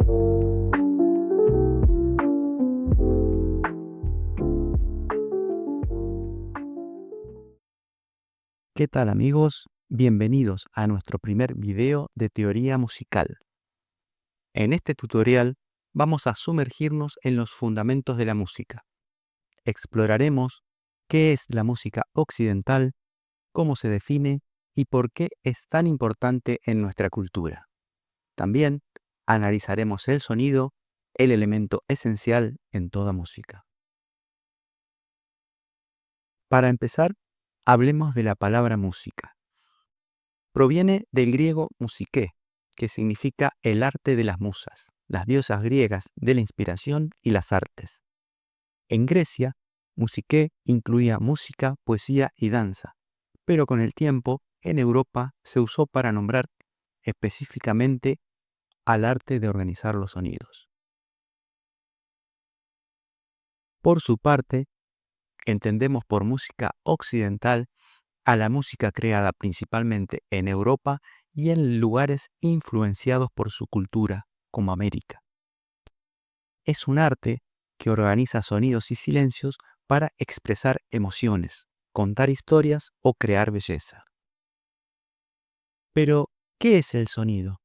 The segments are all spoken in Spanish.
¿Qué tal amigos? Bienvenidos a nuestro primer video de teoría musical. En este tutorial vamos a sumergirnos en los fundamentos de la música. Exploraremos qué es la música occidental, cómo se define y por qué es tan importante en nuestra cultura. También analizaremos el sonido, el elemento esencial en toda música. Para empezar, hablemos de la palabra música. Proviene del griego musiké, que significa el arte de las musas, las diosas griegas de la inspiración y las artes. En Grecia, musiké incluía música, poesía y danza, pero con el tiempo, en Europa se usó para nombrar específicamente al arte de organizar los sonidos. Por su parte, entendemos por música occidental a la música creada principalmente en Europa y en lugares influenciados por su cultura, como América. Es un arte que organiza sonidos y silencios para expresar emociones, contar historias o crear belleza. Pero, ¿qué es el sonido?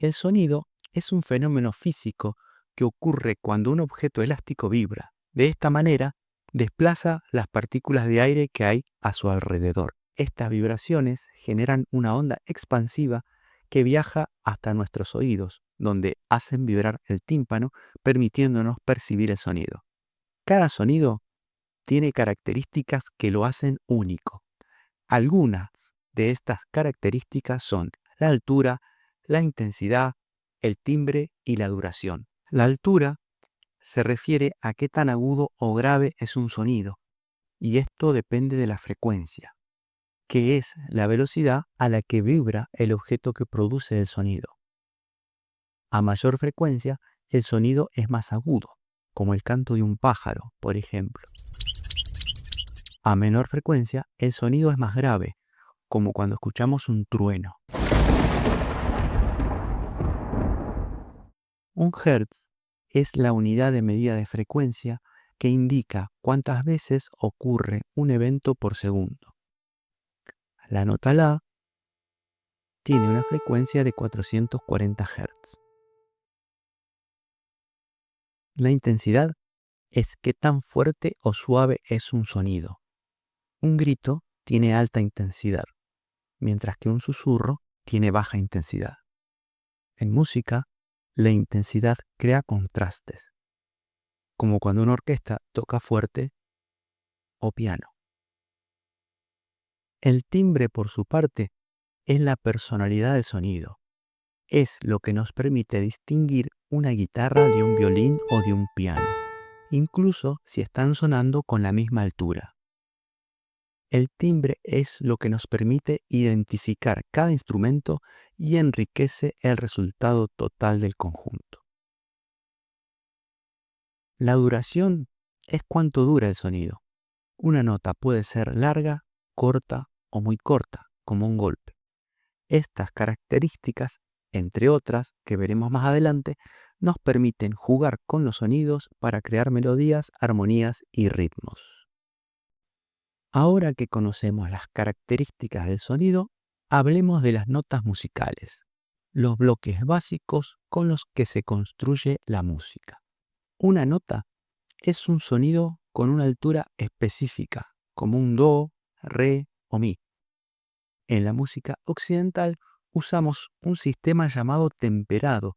El sonido es un fenómeno físico que ocurre cuando un objeto elástico vibra. De esta manera, desplaza las partículas de aire que hay a su alrededor. Estas vibraciones generan una onda expansiva que viaja hasta nuestros oídos, donde hacen vibrar el tímpano, permitiéndonos percibir el sonido. Cada sonido tiene características que lo hacen único. Algunas de estas características son la altura, la intensidad, el timbre y la duración. La altura se refiere a qué tan agudo o grave es un sonido, y esto depende de la frecuencia, que es la velocidad a la que vibra el objeto que produce el sonido. A mayor frecuencia, el sonido es más agudo, como el canto de un pájaro, por ejemplo. A menor frecuencia, el sonido es más grave, como cuando escuchamos un trueno. Un hertz es la unidad de medida de frecuencia que indica cuántas veces ocurre un evento por segundo. La nota La tiene una frecuencia de 440 Hz. La intensidad es qué tan fuerte o suave es un sonido. Un grito tiene alta intensidad, mientras que un susurro tiene baja intensidad. En música, la intensidad crea contrastes, como cuando una orquesta toca fuerte o piano. El timbre, por su parte, es la personalidad del sonido. Es lo que nos permite distinguir una guitarra de un violín o de un piano, incluso si están sonando con la misma altura. El timbre es lo que nos permite identificar cada instrumento y enriquece el resultado total del conjunto. La duración es cuánto dura el sonido. Una nota puede ser larga, corta o muy corta, como un golpe. Estas características, entre otras que veremos más adelante, nos permiten jugar con los sonidos para crear melodías, armonías y ritmos. Ahora que conocemos las características del sonido, hablemos de las notas musicales, los bloques básicos con los que se construye la música. Una nota es un sonido con una altura específica, como un do, re o mi. En la música occidental usamos un sistema llamado temperado,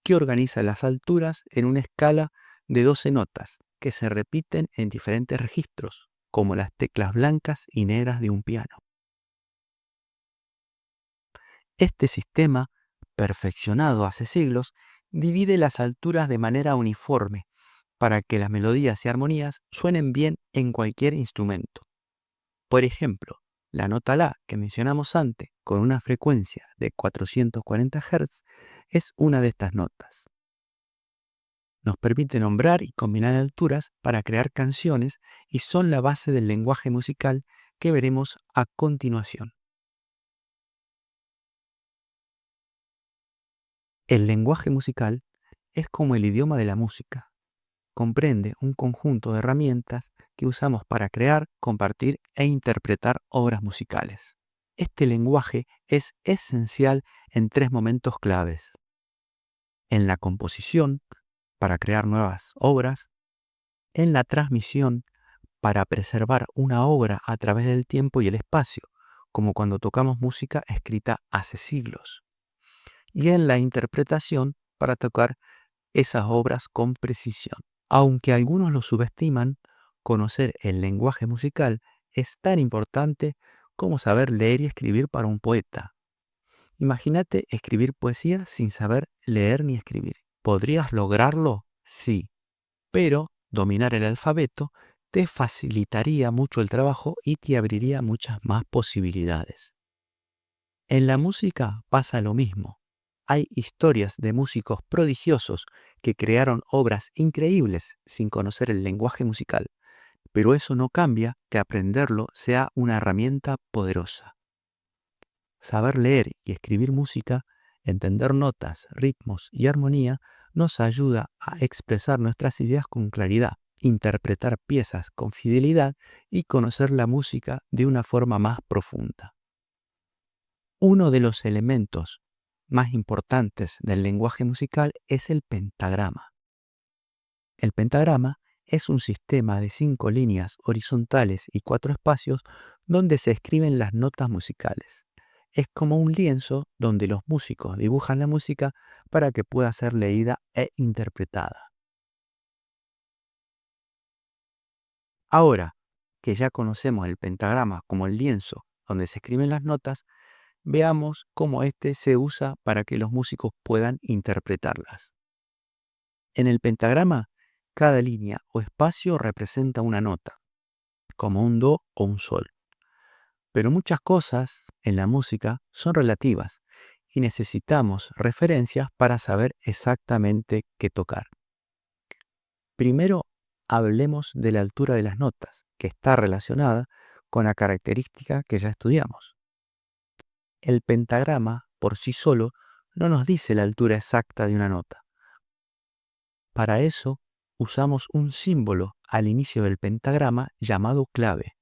que organiza las alturas en una escala de 12 notas que se repiten en diferentes registros, como las teclas blancas y negras de un piano. Este sistema, perfeccionado hace siglos, divide las alturas de manera uniforme para que las melodías y armonías suenen bien en cualquier instrumento. Por ejemplo, la nota La que mencionamos antes, con una frecuencia de 440 Hz, es una de estas notas. Nos permite nombrar y combinar alturas para crear canciones y son la base del lenguaje musical que veremos a continuación. El lenguaje musical es como el idioma de la música. Comprende un conjunto de herramientas que usamos para crear, compartir e interpretar obras musicales. Este lenguaje es esencial en tres momentos claves: en la composición, para crear nuevas obras; en la transmisión, para preservar una obra a través del tiempo y el espacio, como cuando tocamos música escrita hace siglos; y en la interpretación, para tocar esas obras con precisión. Aunque algunos lo subestiman, conocer el lenguaje musical es tan importante como saber leer y escribir para un poeta. Imagínate escribir poesía sin saber leer ni escribir. ¿Podrías lograrlo? Sí, pero dominar el alfabeto te facilitaría mucho el trabajo y te abriría muchas más posibilidades. En la música pasa lo mismo. Hay historias de músicos prodigiosos que crearon obras increíbles sin conocer el lenguaje musical, pero eso no cambia que aprenderlo sea una herramienta poderosa. Saber leer y escribir música, entender notas, ritmos y armonía nos ayuda a expresar nuestras ideas con claridad, interpretar piezas con fidelidad y conocer la música de una forma más profunda. Uno de los elementos más importantes del lenguaje musical es el pentagrama. El pentagrama es un sistema de 5 líneas horizontales y 4 espacios donde se escriben las notas musicales. Es como un lienzo donde los músicos dibujan la música para que pueda ser leída e interpretada. Ahora que ya conocemos el pentagrama como el lienzo donde se escriben las notas, veamos cómo este se usa para que los músicos puedan interpretarlas. En el pentagrama, cada línea o espacio representa una nota, como un do o un sol. Pero muchas cosas en la música son relativas y necesitamos referencias para saber exactamente qué tocar. Primero, hablemos de la altura de las notas, que está relacionada con la característica que ya estudiamos. El pentagrama, por sí solo, no nos dice la altura exacta de una nota. Para eso, usamos un símbolo al inicio del pentagrama llamado clave,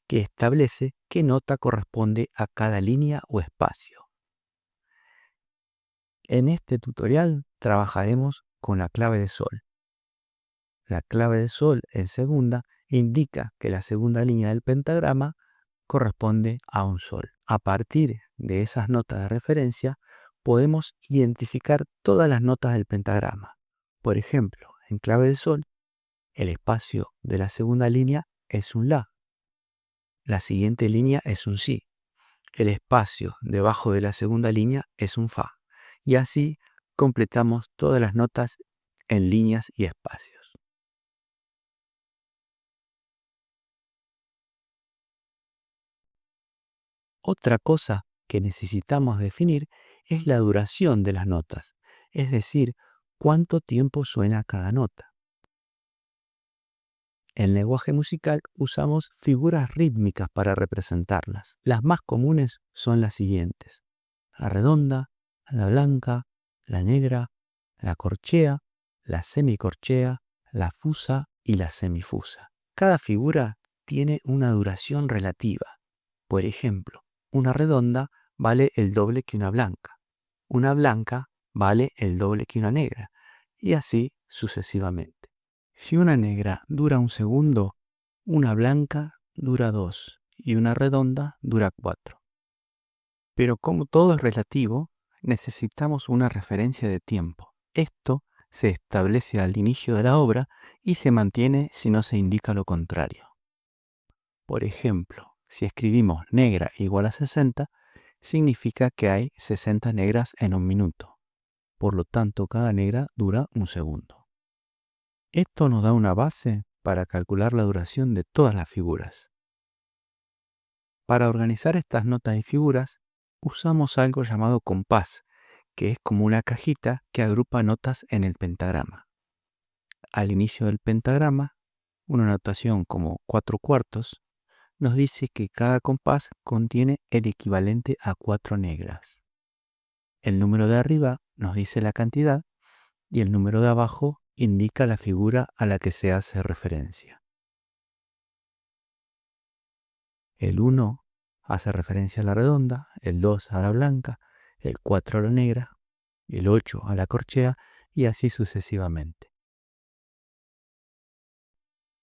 que establece qué nota corresponde a cada línea o espacio. En este tutorial trabajaremos con la clave de sol. La clave de sol en segunda indica que la segunda línea del pentagrama corresponde a un sol. A partir de esas notas de referencia, podemos identificar todas las notas del pentagrama. Por ejemplo, en clave de sol, el espacio de la segunda línea es un la. La siguiente línea es un si. El espacio debajo de la segunda línea es un fa. Y así completamos todas las notas en líneas y espacios. Otra cosa que necesitamos definir es la duración de las notas, es decir, cuánto tiempo suena cada nota. En lenguaje musical usamos figuras rítmicas para representarlas. Las más comunes son las siguientes: la redonda, la blanca, la negra, la corchea, la semicorchea, la fusa y la semifusa. Cada figura tiene una duración relativa. Por ejemplo, una redonda vale el doble que una blanca. Una blanca vale el doble que una negra. Y así sucesivamente. Si una negra dura 1 segundo, una blanca dura 2 y una redonda dura 4. Pero como todo es relativo, necesitamos una referencia de tiempo. Esto se establece al inicio de la obra y se mantiene si no se indica lo contrario. Por ejemplo, si escribimos negra igual a 60, significa que hay 60 negras en un minuto. Por lo tanto, cada negra dura 1 segundo. Esto nos da una base para calcular la duración de todas las figuras. Para organizar estas notas y figuras, usamos algo llamado compás, que es como una cajita que agrupa notas en el pentagrama. Al inicio del pentagrama, una notación como 4/4 nos dice que cada compás contiene el equivalente a 4 negras. El número de arriba nos dice la cantidad y el número de abajo indica la figura a la que se hace referencia. El 1 hace referencia a la redonda, el 2 a la blanca, el 4 a la negra, el 8 a la corchea y así sucesivamente.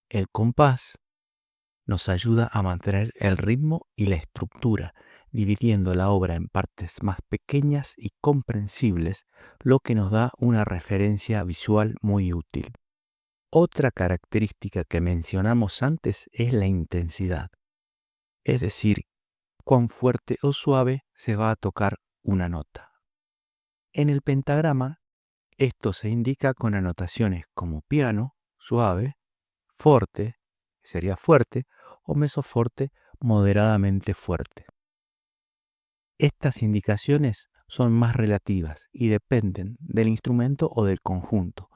El compás nos ayuda a mantener el ritmo y la estructura, dividiendo la obra en partes más pequeñas y comprensibles, lo que nos da una referencia visual muy útil. Otra característica que mencionamos antes es la intensidad, es decir, cuán fuerte o suave se va a tocar una nota. En el pentagrama, esto se indica con anotaciones como piano, suave, forte, sería fuerte, o mesoforte, moderadamente fuerte. Estas indicaciones son más relativas y dependen del instrumento o del conjunto,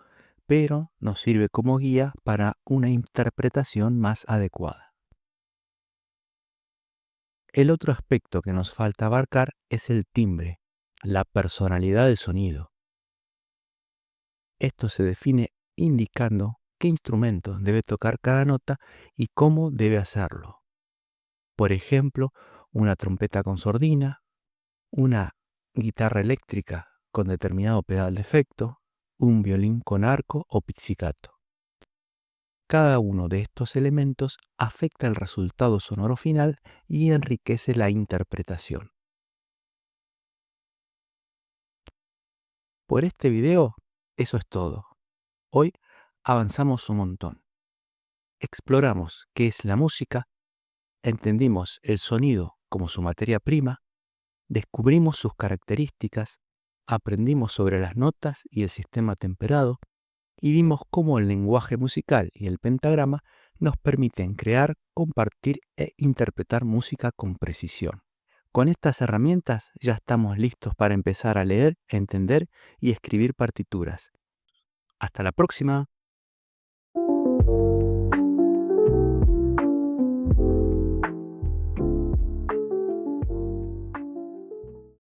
pero nos sirve como guía para una interpretación más adecuada. El otro aspecto que nos falta abarcar es el timbre, la personalidad del sonido. Esto se define indicando qué instrumento debe tocar cada nota y cómo debe hacerlo. Por ejemplo, una trompeta con sordina, una guitarra eléctrica con determinado pedal de efecto, un violín con arco o pizzicato. Cada uno de estos elementos afecta el resultado sonoro final y enriquece la interpretación. Por este video, eso es todo. Hoy avanzamos un montón. Exploramos qué es la música, entendimos el sonido como su materia prima, descubrimos sus características, aprendimos sobre las notas y el sistema temperado, y vimos cómo el lenguaje musical y el pentagrama nos permiten crear, compartir e interpretar música con precisión. Con estas herramientas ya estamos listos para empezar a leer, entender y escribir partituras. Hasta la próxima.